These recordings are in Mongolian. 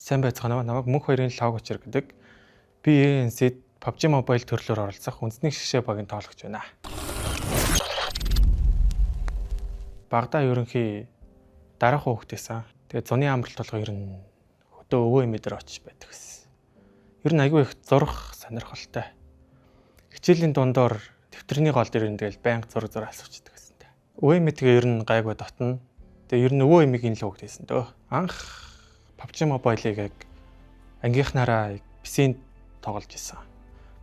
Сайн байцгаана. Намайг Мөнх хоёрын лог учир гэдэг. Би ENC-д PUBG Mobile төрлөөр оролцох үндэсний шгшээ багийн тоглогч байна. Багада ерөнхий дараах хүүхдээсэн. Тэгээд зуны амралт толгой ер нь хөдөө өвөө эмээр очиж байдаг гэсэн. Ер нь айгүй их зурх сонирхолтой. Хичээлийн дундор дэвтэрний гол дээр тэгэл байнга зураг асуучдаг гэсэн. Өвөө эмээгээ ер нь гайгүй дотно. Тэгээд ер нь өвөө эмээгийн л хүүхдээсэн дөө. Анх PUBG Mobile-ыг ангийнхнаараа PC-нд тоглож исэн.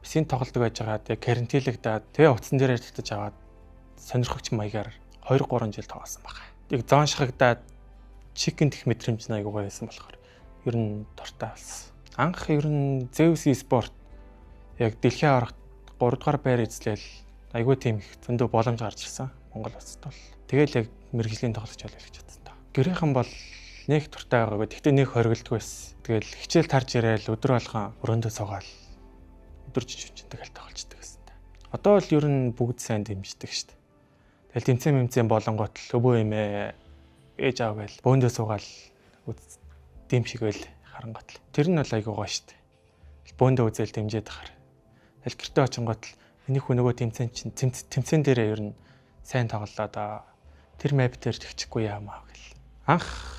PC-нд тоглодог байж байгаа. Тэгээ карантинлагдаад тэгээ утсан дээрээ татаж аваад сонирхогч маягаар 2-3 жил тоглосон байна. Тэг зоон шахагдаад chicken дэх мэдрэмж айгуугаа байсан болохоор ер нь дуртай болсон. Анх ер нь Zeus eSport яг дэлхийн аврагт 3 дугаар байр эзлээл айгүй тийм их зөндөө боломж гарч ирсэн. Монгол улсад бол. Тэгэл яг мэргэжлийн тоглогч болов гэж бодсон та. Гэрийнхэн бол нэг туртай байгаагүй. Тэгтээ нэг хоригддаг байсан. Тэгэл хичээл тарж ирээл өдөр болгон өрөөндөө суугаал өдөр жижигчэн тэгэл тоглолцдог гэсэн та. Одоо л ер нь бүгд сайн дэмждэг шүү дээ. Тэгэл тэмцээн болонгот л өвөө эмээ ээж аав гээл бөөндөө суугаал дэмшигэл харангот л. Тэр нь бол айгуу гоё шүү дээ. Бөөндөө үзэл дэмжээд тахаар. Тэгэл гэртээ очингот л миний хүн нөгөө тэмцээн дээрээ ер нь сайн тоглолоо да. Тэр мэп дээр тэгчихгүй яамаа гэл. Анх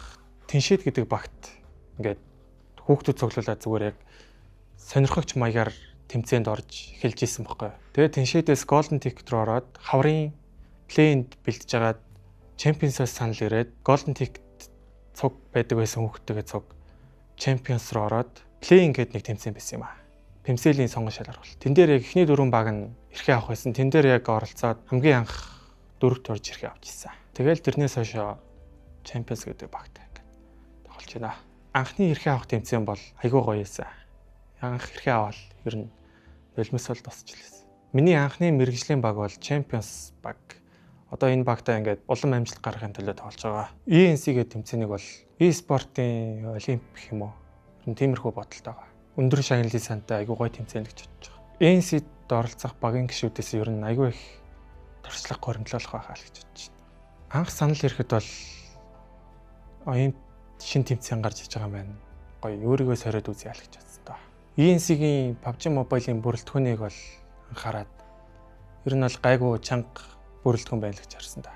Тэншэд гэдэг багт ингээд хүүхдүүд цуглуулаад зүгээр яг сонирхогч маягаар тэмцээнд орж эхэлж исэн байхгүй. Тэгээд Тэншэдээс Golden Ticket руу ороод хаврын плейнд бэлдэж агаад Champions-аас санал ирээд Golden Ticket цуг байдаг байсан хүүхдтэйгээ цуг Champions руу ороод плейн гэдэг нэг тэмцээн байсан юм аа. Пемсэлийн сонгон шалгаар бол. Тэн дээр яг эхний 4 баг нь эрхээ авах байсан. Тэн дээр яг оролцоод хамгийн анх 4-т орж эрхээ авч ирсэн. Тэгэл тэрнээс хойш Champions гэдэг багт болж байна. Анхны эрхээ авах тэмцээн бол айгүй гоё байсан. Анх эрхээ аваад ер нь нулимс бол тусчлээсэн. Миний анхны мэргэжлийн баг бол Champions баг. Одоо энэ багтаа ингээд улам амжилт гаргахын төлөө тоглож байгаа. ENC гэдэг тэмцээнийг бол e-спортын олимп гэх юм уу? Тиймэрхүү бодолтой байгаа. Өндөр шагналын сантай айгүй гоё тэмцээн л гэж бодож байгаа. ENC-д оролцох багийн гишүүдээс ер нь айгүй их туршлага горимтлуулах байхаа л гэж бодож байна. Анх санал ирэхэд бол энэ шин тэмцээн гарч иж байгаа юм байна. Гоё өөрийгөө сориод үзье л гэж бодсон тоо. ENC-ийн PUBG Mobile-ийн бүрэлдэхүүнийг бол анхаарад ер нь бол гайгүй чанга бүрэлдэхүүн байна л гэж харсан та.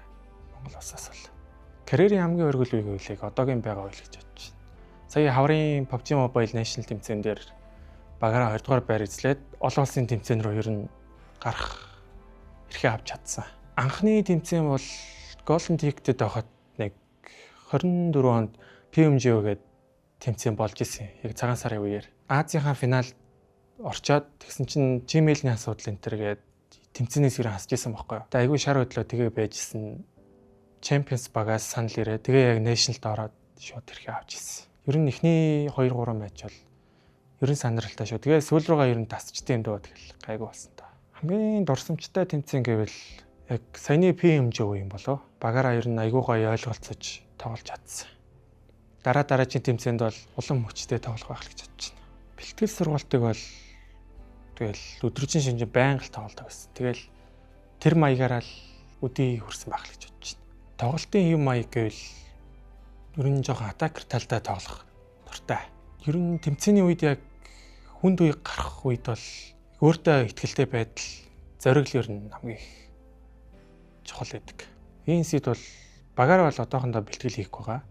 Монгол улсаас бол. Карьерийн хамгийн өргөл үе гэвэл одоогийн байгаа үйл гэж бодож байна. Сая хаврын PUBG Mobile National тэмцээн дээр багаараа 2 дугаар байр эзлээд олон улсын тэмцээн рүү ер нь гарах эрхээ авч чадсан. Анхны тэмцээн бол Golden Ticket-д байхад нэг 24 онд PMGO гээд тэмцээн болж исэн. Яг цагаан сарын үеэр Азийнхаа финалд орчоод тэгсэн чинь Gmail-ийн асуудал энэ төргээд тэмцээнээс ирэн хасж исэн байхгүй юу. Тэгээ айгүй шар өдлөө тэгээ байжсэн. Champions багаас санал ирээ. Тэгээ яг National-д ороод шууд тэрхээ авч исэн. Ер нь эхний 2-3 матч бол ер нь сандралтай шүү. Тэгээ сүүл рүүгээ ер нь тасчдээ юм дөө тэгэл гайгүй болсон та. Хамгийн дурсамжтай тэмцээн гэвэл яг саяны PMGO юм болоо. Багаараа ер нь айгүй гоё ойлголцож тоглож чадсан. Дараагийн тэмцээнд бол улам хүчтэй тоглох байх л гэж бодож байна. Бэлтгэл сургалтыг бол тэгэл өдрөжин шинж байнга л тоглодог байсан. Тэгэл тэр маягаараа л өдий хүрсэн байх л гэж бодож байна. Тоглолтын юм маяг гэвэл ер нь жоохон атакер талдаа тоглох дуртай. Ер нь тэмцээний үед яг хүнд үе гарах үед бол өөртөө ихтгэлтэй байдал зоригл ер нь хамгийн чухал байдаг. ENC-д бол багаараа бол одоохондоо бэлтгэл хийх байгаа.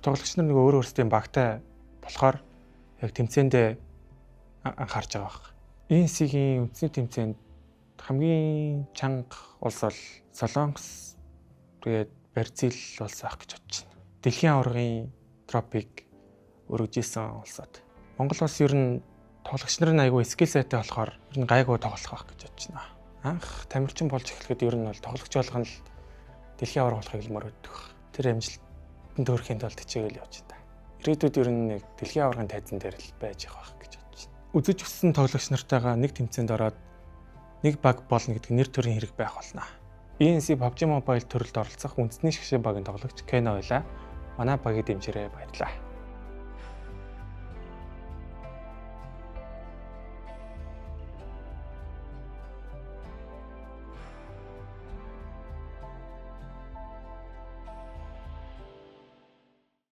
Тоглогч нар нэг өөр өөрсдийн багтай болохоор яг тэмцээндээ анхаарч байгаа баг. ENC-ийн үндэсний тэмцээнд хамгийн чанга улс бол Солонгос тэгээд Бразил улс ах гэж бодож байна. Дэлхийн аваргын тропик өргөжсэн улсууд. Монгол улс ер нь тоглогч нар нь айгүй скил сайтай болохоор ер нь гайгүй тоглох байх гэж бодож байна. Анх тамирчин болж эхлэхэд ер нь бол тоглогч болгоно л дэлхийн аварга болохыг илмаар өгдөг. Тэр амжилт төрхийн тулд хичээгээл явж байна. Ирээдүйд ер нь нэг дэлхийн аваргын тайзан дээр л байж явах гэж бодож байна. Үзэж өссөн тоглогч нартайгаа нэг тэмцээнд ороод нэг баг болно гэдэг нэр төрийн хэрэг байх болно. ENC PUBG Mobile төрөлд оролцох үндэсний шгшээ багийн тоглогч Keno байла. Манай багийн дэмжээрээ баярлалаа.